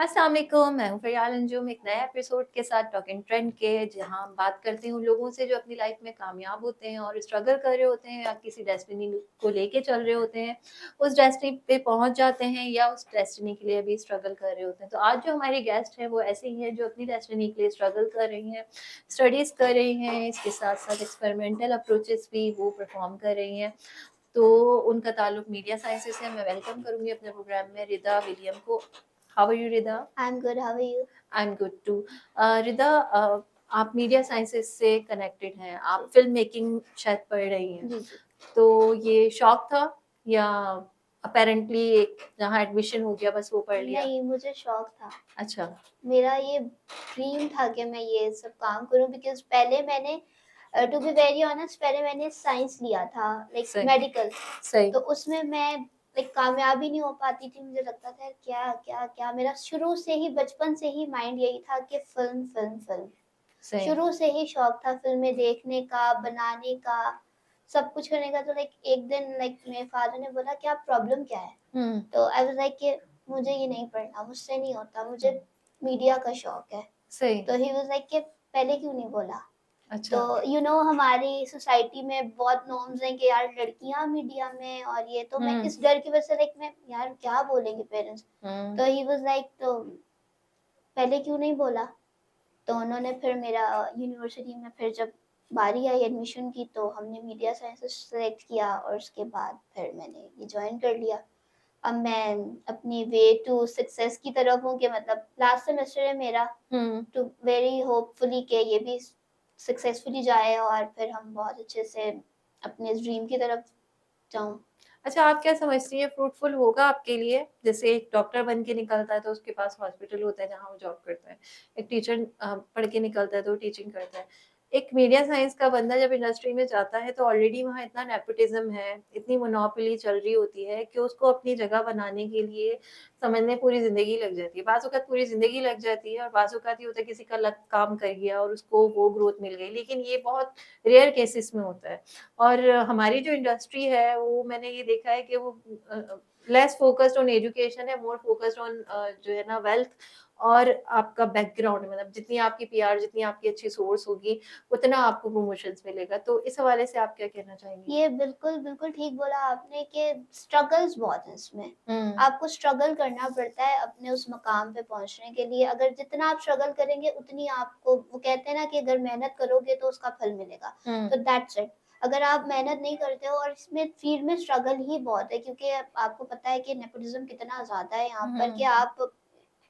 अस्सलाम वालेकुम, मैं हूँ फ़रियाल अंजुम, एक नए एपिसोड के साथ टॉकिंग ट्रेंड के, जहाँ हम बात करते हैं उन लोगों से जो अपनी लाइफ में कामयाब होते हैं और स्ट्रगल कर रहे होते हैं या किसी डेस्टिनी को लेके चल रहे होते हैं, उस डेस्टिनी पे पहुँच जाते हैं या उस डेस्टिनी के लिए भी स्ट्रगल कर रहे होते हैं। तो आज जो हमारी गेस्ट हैं वो ऐसे ही हैं जो अपनी डेस्टिनी के लिए स्ट्रगल कर रही हैं, स्टडीज़ कर रही हैं, इसके साथ-साथ एक्सपेरिमेंटल अप्रोचेस भी वो परफ़ॉर्म कर रही हैं। तो उनका ताल्लुक मीडिया साइंसेज़ से है। मैं वेलकम करूँगी अपने प्रोग्राम में रिदा विलियम को। How are you Rida? I'm good. How are you? I am good too. Rida, आप मीडिया साइंसेज़ से कनेक्टेड हैं, जी आप फ़िल्म मेकिंग शायद पढ़ रही हैं। जी जी। तो ये शौक था या अपैरेंटली एक जहाँ एडमिशन हो गया बस वो पढ़ लिया? नहीं, मुझे शौक था। अच्छा, मेरा ये ड्रीम था कि मैं ये सब काम करूँ बिकॉज़ पहले मैंने टू बी वेरी ऑनेस्ट पहले मैंने साइंस लिया था लाइक सही, मेडिकल। सही, तो उसमें मैं लाइक कामयाब ही नहीं हो पाती थी। मुझे लगता था यार क्या, क्या, क्या मेरा शुरू से ही बचपन से ही माइंड यही था कि फ़िल्म, फ़िल्म, फ़िल्म। सही। शुरू से ही शौक था फ़िल्में देखने का, बनाने का, सब कुछ करने का। तो लाइक एक दिन लाइक मेरे फादर ने बोला कि आप प्रॉब्लम क्या है? हुँ, तो आई वाज़ लाइक कि मुझे ये नहीं पढ़ना, मुझसे नहीं होता, मुझे मीडिया का शौक है। सही, तो ही वाज़ लाइक कि पहले क्यों नहीं बोला? अच्छा, तो हमारी सोसाइटी में बहुत नॉर्म्स हैं कि यार लड़कियाँ मीडिया में और ये तो मैं हुँ, इस डर की वजह से लाइक मैं यार क्या बोलेंगे पेरेंट्स? हुँ, तो ही वाज़ लाइक तो पहले क्यों नहीं बोला? तो उन्होंने फिर मेरा यूनिवर्सिटी में फिर जब बारी आई एडमिशन की तो हमने मीडिया साइंसेस सेलेक्ट किया और उसके बाद फिर मैंने ये जॉइन कर लिया। अब मैं अपनी वे टू सक्सेस की तरफ हूँ कि मतलब लास्ट सेमेस्टर है मेरा, हुँ। टू वेरी होपफुली कि ये भी सक्सेसफुली जाए और फिर हम बहुत अच्छे से अपने इस ड्रीम की तरफ जाऊँ। अच्छा, आप क्या समझती हैं फ्रूटफुल होगा आपके लिए? जैसे एक डॉक्टर बन के निकलता है तो उसके पास हॉस्पिटल होता है जहाँ वो जॉब करता है। एक टीचर पढ़ के निकलता है तो वो टीचिंग करता है। एक मीडिया साइंस का बंदा जब इंडस्ट्री में जाता है तो ऑलरेडी वहाँ इतना नेपोटिज़्म है, इतनी मोनोपोली चल रही होती है कि उसको अपनी जगह बनाने के लिए समझने पूरी ज़िंदगी लग जाती है। बाज़-औक़ात पूरी ज़िंदगी लग जाती है और बाज़-औक़ात ये होता है किसी का लक काम कर गया और उसको वो ग्रोथ मिल गई। लेकिन ये बहुत रेयर केसेज़ में होता है। और हमारी जो इंडस्ट्री है वो मैंने ये देखा है कि वो लेस फोकस्ड ऑन एजुकेशन है, मोर फोकस्ड ऑन जो है ना वेल्थ और आपका बैकग्राउंड मतलब जितनी आपकी पीआर जितनी आपकी अच्छी सोर्स होगी, उतना आपको प्रमोशंस मिलेगा। तो इस हवाले से आप क्या कहना चाहेंगी? ये बिल्कुल, बिल्कुल ठीक बोला आपने कि स्ट्रगल्स बहुत हैं इसमें। हुँ, आपको स्ट्रगल करना पड़ता है अपने उस मकाम पे पहुँचने के लिए। अगर जितना आप स्ट्रगल करेंगे उतनी आपको वो कहते हैं ना कि अगर मेहनत करोगे तो उसका फल मिलेगा। हुँ, तो दैट्स इट। अगर आप मेहनत नहीं करते हो और इसमें फ़ील्ड में स्ट्रगल ही बहुत है क्योंकि आपको पता है कि नेपोटिज़्म कितना ज़्यादा है यहाँ पर कि हुँ, आप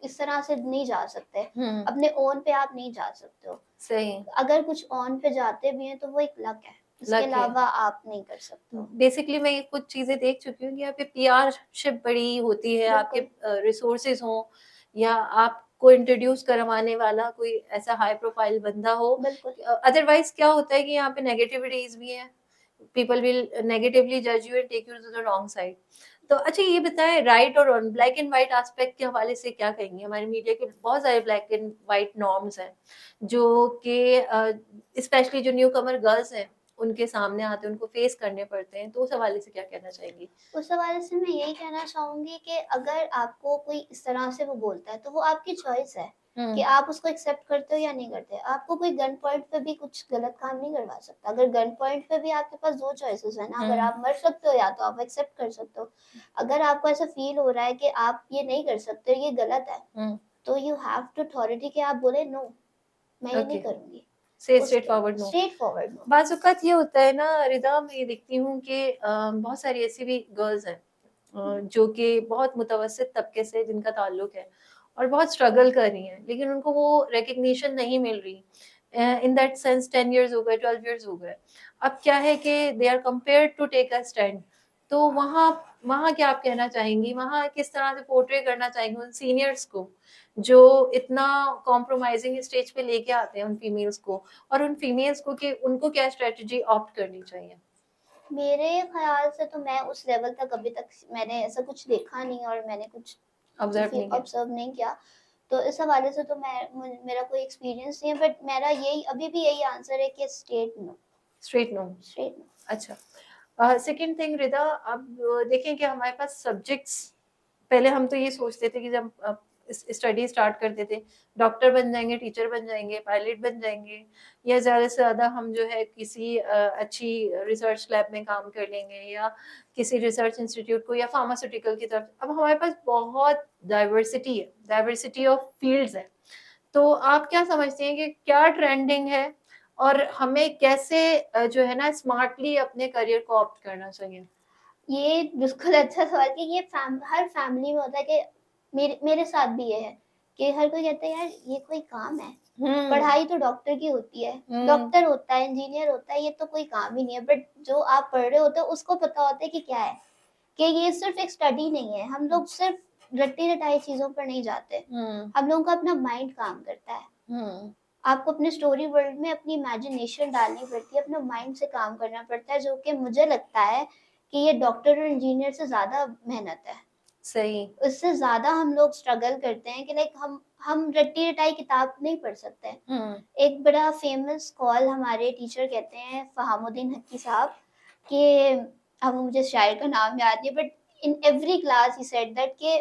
इस तरह से नहीं जा सकते। हुँ, अपने ओन पे आप नहीं जा सकते हो। सही, अगर कुछ ऑन पे जाते भी हैं तो वो एक लक है। इसके लक है। अलावा आप नहीं कर सकते हो। बेसिकली मैं ये कुछ चीज़ें देख चुकी हूँ कि यहाँ पे पीआरशिप बड़ी होती है, आपके बिल्कुल, रिसोर्सेज़ हों या आपको इंट्रोड्यूस करवाने वाला कोई ऐसा हाई प्रोफाइल बंदा हो। बिल्कुल। अदरवाइज़ क्या होता है कि यहाँ पे नेगेटिविटीज़ भी हैं। पीपल विल नेगेटिवली जज you and take you to the wrong side. तो अच्छा ये बताएँ राइट और wrong black and white aspect के हवाले से क्या कहेंगी? हमारे मीडिया के बहुत सारे ब्लैक एंड व्हाइट नॉर्म्स हैं, जो कि स्पेशली जो न्यूकमर गर्ल्स हैं उनके सामने आते हैं, उनको फेस करने पड़ते हैं, तो उस हवाले से क्या कहना चाहेंगी? उस हवाले से मैं यही कहना चाहूँगी कि अगर आपको कोई इस तरह से वो बोलता है, तो वो आपकी चॉइस है कि हुँ, आप उसको एक्सेप्ट करते हो या नहीं करते। आपको कोई गन पॉइंट पे भी कुछ गलत काम नहीं करवा सकता। अगर गन पॉइंट पे भी आपके पास 2 चॉइसेस है ना, अगर हुँ, आप मर सकते हो या तो आप एक्सेप्ट कर सकते हो। अगर आपको ऐसा फ़ील हो रहा है कि आप ये नहीं कर सकते, ये गलत है, हुँ, तो यू हैव टू अथॉरिटी कि आप बोले नो, मैं ये नहीं ओके, करूँगी। से स्ट्रेट उसके forward no. Straight forward no. बाज़ औक़ात ये होता है ना रिदा मैं ये देखती हूँ कि बहुत सारी ऐसी भी गर्ल्स हैं जो कि बहुत मुतवस्सित तबके से जिनका ताल्लुक है और बहुत स्ट्रगल कर रही हैं, लेकिन उनको वो रिकॉग्निशन नहीं मिल रही। इन दैट सेंस 10 इयर्स हो गए, 12 इयर्स हो गए। अब क्या है कि they are compared to take a stand. तो वहाँ वहाँ क्या आप कहना चाहेंगी? वहाँ किस तरह से पोर्ट्रे करना चाहेंगी उन सीनियर्स को, जो इतना कॉम्प्रोमाइज़िंग स्टेज पे लेके आते हैं उन फीमेल्स को और उन फीमेल्स को कि उनको क्या स्ट्रैटेजी ऑप्ट करनी चाहिए? मेरे ख़्याल से तो मैं उस लेवल तक अभी तक मैंने ऐसा कुछ देखा नहीं और मैंने कुछ ऑब्ज़र्व फ़िर नहीं किया। ऑब्ज़र्व नहीं किया। तो इस हवाले से तो मेरा कोई एक्सपीरियंस नहीं है बट मेरा यही अभी भी यही आंसर है कि straight no, straight no. Straight no. अच्छा। सेकंड थिंग रिदा अब देखें कि हमारे पास सब्जेक्ट्स पहले हम तो ये सोचते थे कि जब स्टडी स्टार्ट करते थे, डॉक्टर बन जाएँगे, टीचर बन जाएँगे, पायलट बन जाएँगे, या ज़्यादा से ज़्यादा हम जो है किसी अच्छी रिसर्च लैब में काम कर लेंगे, या किसी रिसर्च इंस्टीट्यूट को, या फार्मास्यूटिकल की तरफ। अब हमारे पास बहुत डाइवर्सिटी है, डाइवर्सिटी ऑफ फील्ड्स है। तो आप क्या समझती हैं कि क्या ट्रेंडिंग है, और हमें कैसे जो है ना स्मार्टली अपने करियर को ऑप्ट करना चाहिए? ये बिल्कुल अच्छा सवाल कि ये हर फैमिली में होता है कि मेरे मेरे साथ भी ये है कि हर कोई कहता है यार ये कोई काम है, हुँ, पढ़ाई तो डॉक्टर की होती है, हुँ, डॉक्टर होता है, इंजीनियर होता है, ये तो कोई काम ही नहीं है। बट जो आप पढ़ रहे होते हो उसको पता होता है कि क्या है, कि ये सिर्फ एक स्टडी नहीं है। हम लोग सिर्फ रट्टी-रटाई चीज़ों पर नहीं जाते। हुँ, हम लोगों का अपना माइंड काम करता है। हुँ, आपको अपने स्टोरी वर्ल्ड में अपनी इमेजिनेशन डालनी पड़ती है, अपने माइंड से काम करना पड़ता है, जो कि मुझे लगता है कि ये डॉक्टर और इंजीनियर से ज़्यादा मेहनत है। सही। उससे ज़्यादा हम लोग स्ट्रगल करते हैं कि लाइक हम रट्टी-रटाई किताब नहीं पढ़ सकते। हुँ, एक बड़ा फ़ेमस कॉल हमारे टीचर कहते हैं फ़हामुद्दीन हक्की साहब कि अब मुझे शायर का नाम याद नहीं, but in every class he said that कि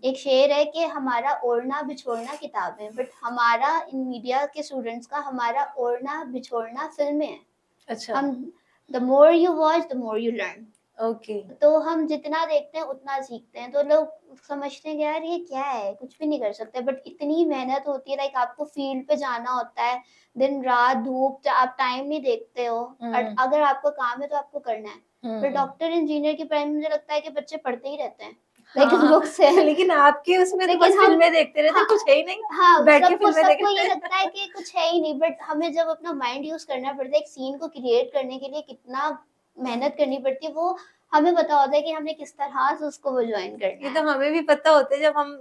एक शेर है कि हमारा ओढ़ना बिछोड़ना किताबें, बट हमारा इन मीडिया के स्टूडेंट्स का हमारा ओढ़ना बिछोड़ना फ़िल्में हैं। अच्छा, हम the more you watch the more you learn. Okay. तो हम जितना देखते हैं उतना सीखते हैं। तो लोग समझते हैं कि यार ये क्या है, कुछ भी नहीं कर सकते, बट इतनी मेहनत होती है। लाइक आपको फील्ड पे जाना होता है, दिन-रात धूप आप टाइम नहीं देखते हो, और हुँ, अगर आपका काम है तो आपको करना है। पर हुँ। डॉक्टर, इंजीनियर की पढ़ाई में मुझे लगता है कि बच्चे पढ़ते ही रहते हैं। लाइक हाँ, बुक से। लेकिन आपके उसमें तो लेकिन बस हम फ़िल्में देखते रहते हाँ, हैं, कुछ है ही नहीं, हाँ, बैठ के सबको फ़िल्में देख सबको रहे ये लगता है हैं। कि कुछ है ही नहीं, बट हमें जब अपना माइंड यूज़ करना पड़ता है, एक सीन को क्रिएट करने के लिए कितना मेहनत करनी पड़ती है, वो हमें पता होता है कि हमने किस तरह से उसको वो जॉइन करना ये तो है। हमें भी पता होता है जब हम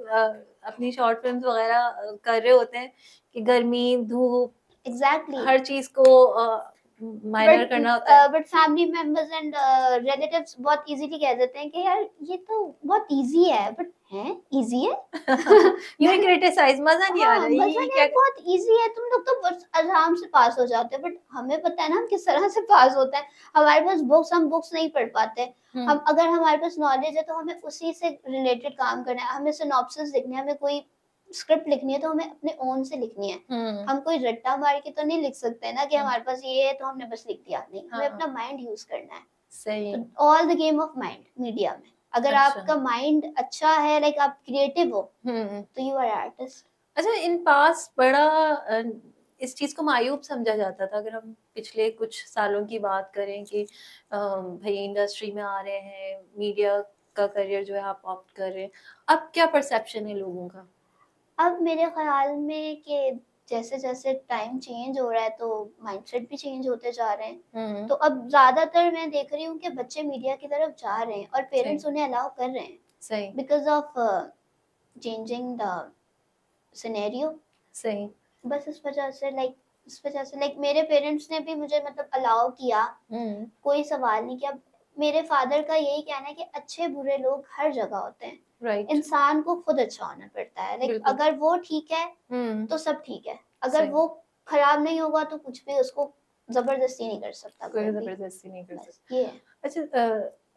अपनी शॉर्ट फ़िल्म्स वग़ैरह कर रहे होते हैं कि गर्मी, धूप, एग्ज़ैक्टली। हर चीज़ को माइनर बट करना होता है। But family members and relatives बहुत इज़िली कह देते हैं कि यार ये तो बहुत ईज़ी है, बट हैं? ईज़ी है? यू ही क्रिटिसाइज़, मज़ा नहीं आ हाँ, रहा है, मज़ा ये नहीं है, क्या। बहुत ईज़ी है, तुम लोग तो बस आराम से पास हो जाते हो, बट हमें पता है ना हम किस तरह से पास होते हैं। हमारे पास बुक्स, हम बुक्स नहीं पढ़ पाते। हुँ, हम अगर हमारे पास नॉलेज है तो हमें उसी से रिलेटेड काम करना है। हमें सिनॉप्सिस लिखनी है, हमें कोई स्क्रिप्ट लिखनी है तो हमें अपने ओन से लिखनी है। हुँ, हम कोई रट्टा मार के तो नहीं लिख सकते ना कि हुँ, हमारे पास ये है तो हमने बस लिख दिया। नहीं, हमें हाँ, अपना माइंड यूज़ करना है। सही, तो all the game of mind media में। अगर अच्छा, आपका माइंड अच्छा है, लाइक आप क्रिएटिव हो, हुँ। तो यू आर आर्टिस्ट। अच्छा, इन पास बड़ा इस चीज़ को मायूब समझा जाता था, अगर हम पिछले कुछ सालों की बात करें कि भई इंडस्ट्री में आ रहे हैं, मीडिया का करियर जो है आप ऑप्ट कर रहे हैं। अब क्या परसेप्शन है लोगों का? अब मेरे ख़्याल में कि जैसे-जैसे टाइम चेंज हो रहा है तो माइंडसेट भी चेंज होते जा रहे हैं। हुँ, तो अब ज़्यादातर मैं देख रही हूँ कि बच्चे मीडिया की तरफ जा रहे हैं और सही, पेरेंट्स उन्हें अलाउ कर रहे हैं सही, because of changing the scenario. सही। बस इस वज़ह से मेरे पेरेंट्स ने भी मुझे मतलब अलाउ किया, हुँ, कोई सवाल नहीं किया। मेरे फ़ादर का यही कहना है कि अच्छे-बुरे लोग हर जगह होते हैं। राइट, इंसान को खुद अच्छा होना पड़ता है। लाइक बिल्कुल। अगर वो ठीक है हुँ, तो सब ठीक है। अगर सही। वो खराब नहीं होगा तो कुछ भी उसको ज़बरदस्ती नहीं कर सकता कोई कोई भी। ज़बरदस्ती नहीं कर बस सकता। ये है। अच्छा,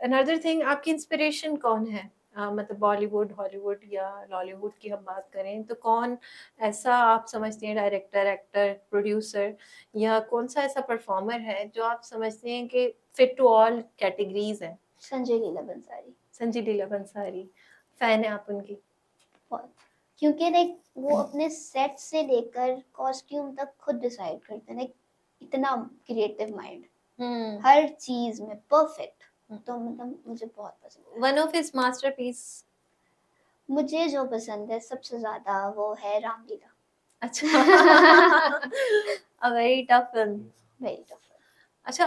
अनदर थिंग, आपकी इंस्पिरेशन कौन है? मतलब बॉलीवुड, हॉलीवुड या लॉलीवुड की हम बात करें तो कौन ऐसा आप समझती हैं डायरेक्टर, एक्टर, प्रोड्यूसर, या कौन-सा ऐसा परफॉर्मर है जो आप समझती हैं कि फिट टू ऑल कैटेगरीज़ है? संजय लीला भंसाली। संजय लीला भंसाली, फैन हैं आप उनकी? बहुत। क्योंकि लाइक वो अपने सेट से लेकर कॉस्ट्यूम तक खुद डिसाइड करते हैं। लाइक इतना क्रिएटिव माइंड, हुँ, हर चीज़ में परफेक्ट। हुँ। तो मतलब मुझे बहुत पसंद है। One of his masterpiece. मुझे जो पसंद है सबसे ज़्यादा वो है रामलीला। अच्छा। A very tough film. Very tough. अच्छा,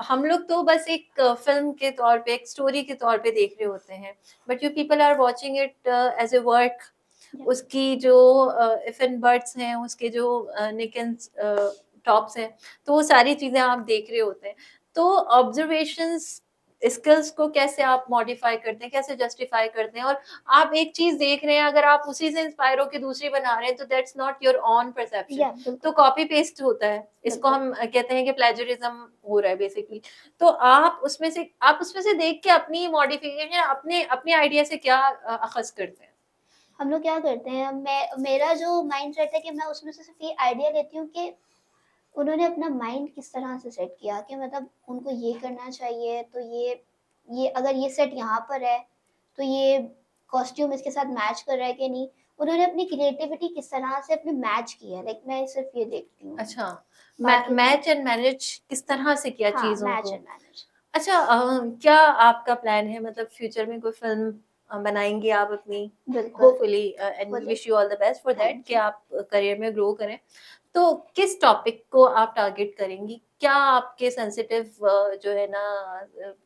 हम लोग तो बस एक फ़िल्म के तौर पे, एक स्टोरी के तौर पे देख रहे होते हैं, but you people are watching it as a work. या उसकी जो इफ एंड बट्स हैं, उसके जो निक एंड टॉप्स हैं, तो वो सारी चीज़ें आप देख रहे होते हैं। तो ऑब्ज़र्वेशंस स्किल्स को कैसे आप मॉडिफ़ाई करते हैं, कैसे जस्टिफ़ाई करते हैं? और आप एक चीज़ देख रहे हैं, अगर आप उसी से इंस्पायर होके दूसरी बना रहे हैं, तो that's not your own perception, तो बिल्कुल, कॉपी पेस्ट होता है। इसको बिल्कुल। हम कहते हैं कि प्लेजरिज़्म हो रहा है बेसिकली। तो आप उसमें से देख के अपनी मॉडिफ़िकेशन, अपने अपने आइडिया से क्या अख़ज़ करते हैं? हम लोग क्या करते हैं, मेरा जो माइंडसेट है कि मैं उसमें से सिर्फ़ ये आइडिया लेती हूँ कि उन्होंने अपना माइंड किस तरह से सेट किया, कि मतलब उनको ये करना चाहिए तो ये अगर ये सेट यहाँ पर है तो ये कॉस्ट्यूम इसके साथ मैच कर रहा है कि नहीं। उन्होंने अपनी क्रिएटिविटी किस तरह से अपनी मैच की है, लाइक मैं सिर्फ ये देखती हूँ। अच्छा, बाकी तो मैच एंड मैनेज किस तरह से किया हाँ, चीज़ों मैच को? And manage. अच्छा, क्या आपका प्लान है, मतलब फ्यूचर में कोई फ़िल्म बनाएँगी आप अपनी? बिल्कुल। होपफुली एंड हो वी जाए। Wish you all the best for that thank कि यू। आप करियर में ग्रो करें। तो किस टॉपिक को आप टारगेट करेंगी? क्या आपके सेंसिटिव जो है ना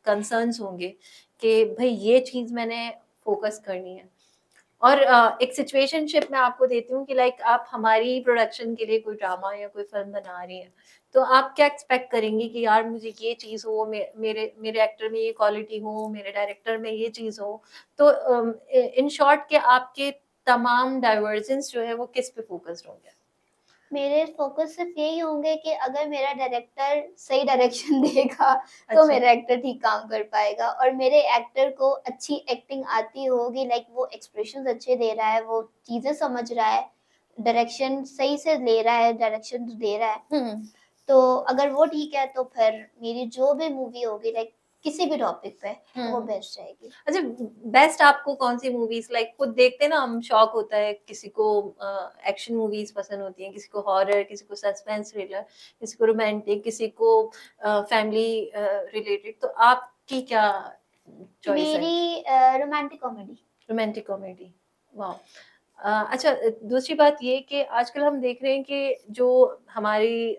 कंसर्न्स होंगे कि भई ये चीज़ मैंने फ़ोकस करनी है? और एक सिचुएशनशिप मैं आपको देती हूँ कि लाइक आप हमारी प्रोडक्शन के लिए कोई ड्रामा या कोई फ़िल्म बना रही हैं, तो आप क्या एक्सपेक्ट करेंगी कि यार मुझे ये चीज़ हो, मेरे मेरे एक्टर में ये क्वालिटी हो, मेरे डायरेक्टर में ये चीज़ हो। तो इन शॉर्ट कि आपके तमाम डाइवर्जेंस जो है वो किस पे फ़ोकस्ड होंगे? मेरे फ़ोकस सिर्फ़ यही होंगे कि अगर मेरा डायरेक्टर सही डायरेक्शन देगा, तो अच्छा। मेरा एक्टर ठीक काम कर पाएगा, और मेरे एक्टर को अच्छी एक्टिंग आती होगी, लाइक वो एक्सप्रेशंस अच्छे दे रहा है, वो चीज़ें समझ रहा है, डायरेक्शन सही से ले रहा है, डायरेक्शन दे रहा है। हुँ। तो अगर वो ठीक है तो फिर मेरी जो भी मूवी होगी, लाइक किसी भी टॉपिक पे, तो वो हुँ। बेस्ट रहेगी। अच्छा, बेस्ट आपको कौन-सी मूवीज़, लाइक खुद देखते हैं ना हम, शौक होता है, किसी को एक्शन मूवीज़ पसंद होती हैं, किसी को हॉरर, किसी को सस्पेंस थ्रिलर, किसी को रोमांटिक, किसी को फैमिली रिलेटेड, तो आपकी क्या चॉइस है? मेरी romantic comedy. Romantic comedy, wow! अच्छा, दूसरी बात ये कि आजकल हम देख रहे हैं कि जो हमारी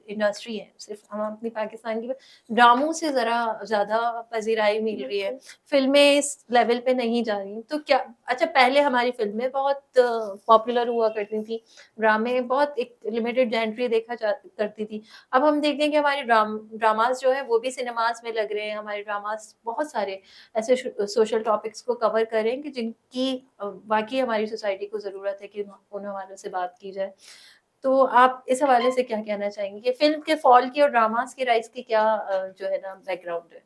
इंडस्ट्री है, सिर्फ़ हम अपनी पाकिस्तान की ड्रामों से ज़रा ज़्यादा पज़ीराई मिल रही है। बिल्कुल। फ़िल्में इस लेवल पे नहीं जा रही, तो क्या अच्छा, पहले हमारी फ़िल्में बहुत पॉपुलर हुआ करती थी, ड्रामे बहुत एक लिमिटेड जेंट्री देखा जा करती थी। अब हम देखते हैं कि हमारे ड्रामाज़ जो हैं वो भी सिनेमाज़ में लग रहे हैं, हमारे ड्रामाज़ बहुत सारे ऐसे सोशल टॉपिक्स को कवर करें कि जिनकी वाक़ई हमारी सोसाइटी को ज़रूरत है कि उन हवालों से बात की जाए। तो आप इस हवाले से क्या कहना चाहेंगी कि फ़िल्म के फ़ॉल की और ड्रामास की राइज़ की क्या जो है ना बैकग्राउंड है?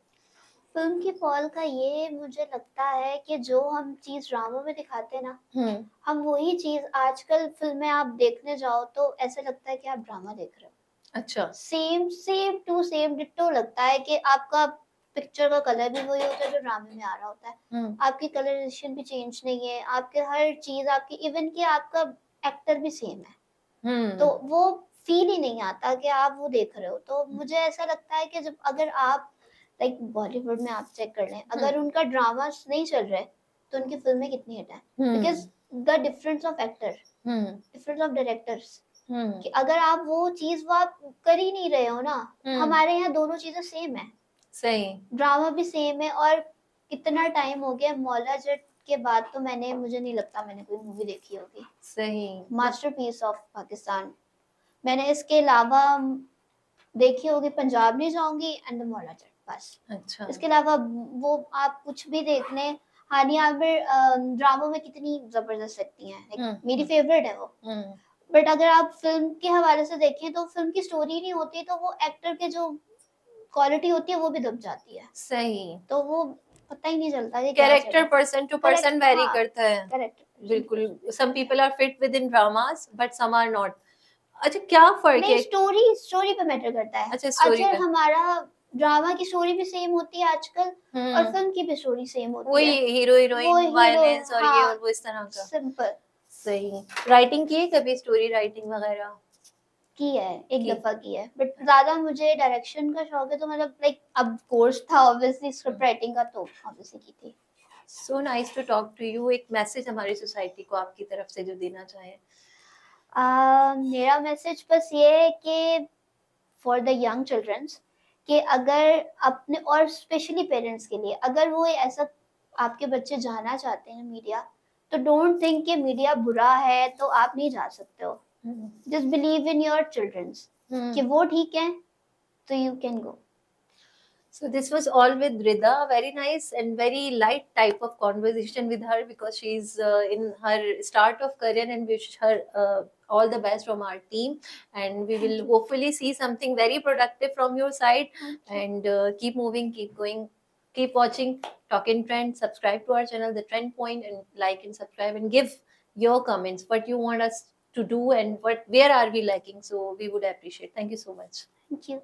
फ़िल्म की फॉल का ये मुझे लगता है कि जो हम चीज़ ड्रामा में दिखाते हैं ना, हुँ। हम वही चीज़ आजकल फ़िल्में आप देखने जाओ तो ऐसा लगता है कि आप ड्रामा देख रहे हो। अच्छा। Same same to same ditto लगता है कि आपका पिक्चर का कलर भी वही होता है जो ड्रामे में आ रहा होता है। हुँ। आपकी कलराइज़ेशन भी चेंज नहीं है, आपके हर चीज़ आपकी, इवन कि आपका एक्टर भी सेम है। तो हुँ। वो फ़ील ही नहीं आता कि आप वो देख रहे हो। तो मुझे ऐसा लगता है कि जब अगर आप लाइक बॉलीवुड में आप चेक कर लें, हुँ। अगर उनका ड्रामास नहीं चल रहा है, तो उनकी फ़िल्में कितनी हिट हैं। Because hmm. The difference of actor, hmm. Difference of directors, हुँ। कि अगर आप वो चीज़ वो आप कर ही नहीं रहे हो ना, हुँ। हमारे यहाँ दोनों चीज़ें सेम हैं। सही। ड्रामा भी सेम है, और कितना टाइम हो गया मौला जट के बाद तो मुझे नहीं लगता मैंने कोई मूवी देखी होगी। सही। Masterpiece of Pakistan. मैंने इसके अलावा देखी होगी पंजाब नहीं जाऊँगी एंड द मौला जट, बस। अच्छा। इसके अलावा वो आप कुछ भी देख लें, हानिया आमिर ड्रामों में कितनी ज़बरदस्त लगती हैं, लाइक हुँ। मेरी हुँ। फ़ेवरेट है वो। हुँ। बट अगर आप फ़िल्म के हवाले से देखें तो फ़िल्म की स्टोरी नहीं होती, तो वो एक्टर के जो क्वालिटी होती है वो भी दब जाती है। सही। तो वो पता ही नहीं चलता कि क्या चल कैरेक्टर रहा है। Person to person correct, very हाँ, करता है। करेक्ट, बिल्कुल, 100% सम वैरी पीपल आर करता है। Fit within dramas but some are not. अच्छा, क्या फ़र्क नहीं, है? स्टोरी स्टोरी पे मैटर करता है। अच्छा, स्टोरी अगर पे। हमारा ड्रामा की स्टोरी भी सेम होती है आजकल, और हुँ। फ़िल्म की भी स्टोरी सेम होती वही है। हीरो-हीरोइन, वो हीरो, वायलेंस और ये हाँ, और वो इस तरह का। सिंपल सही। राइटिंग की है कभी, स्टोरी राइटिंग वगैरह? की है, एक की। दफ़ा की है। बट ज़्यादा मुझे डायरेक्शन का शौक है, तो मतलब लाइक अब कोर्स था ऑब्वियसली स्क्रिप्ट राइटिंग का, तो ऑब्वियसली की थी। So nice to talk to you. एक मैसेज हमारी सोसाइटी को आपकी तरफ से जो देना चाहें? मेरा मैसेज बस ये है कि फॉर द यंग चिल्ड्रंस, कि अगर अपने, और स्पेशली पेरेंट्स के लिए, अगर वो ऐसा आपके बच्चे जाना चाहते हैं मीडिया, तो डोंट थिंक कि मीडिया बुरा है तो आप नहीं जा सकते हो। हुँ। Just believe in your childrens hmm. कि वो ठीक है, तो you can go. So this was all with Rida. Very nice and very light type of conversation with her because she's in her start of career, and wish her all the best from our team. And we thank will you, hopefully see something very productive from your side. Thank you. And keep moving, keep going. Keep watching Talk in Trend. Subscribe to our channel, The Trend Point, and like and subscribe and give your comments what you want us to do and where are we lacking. So we would appreciate. Thank you so much. Thank you.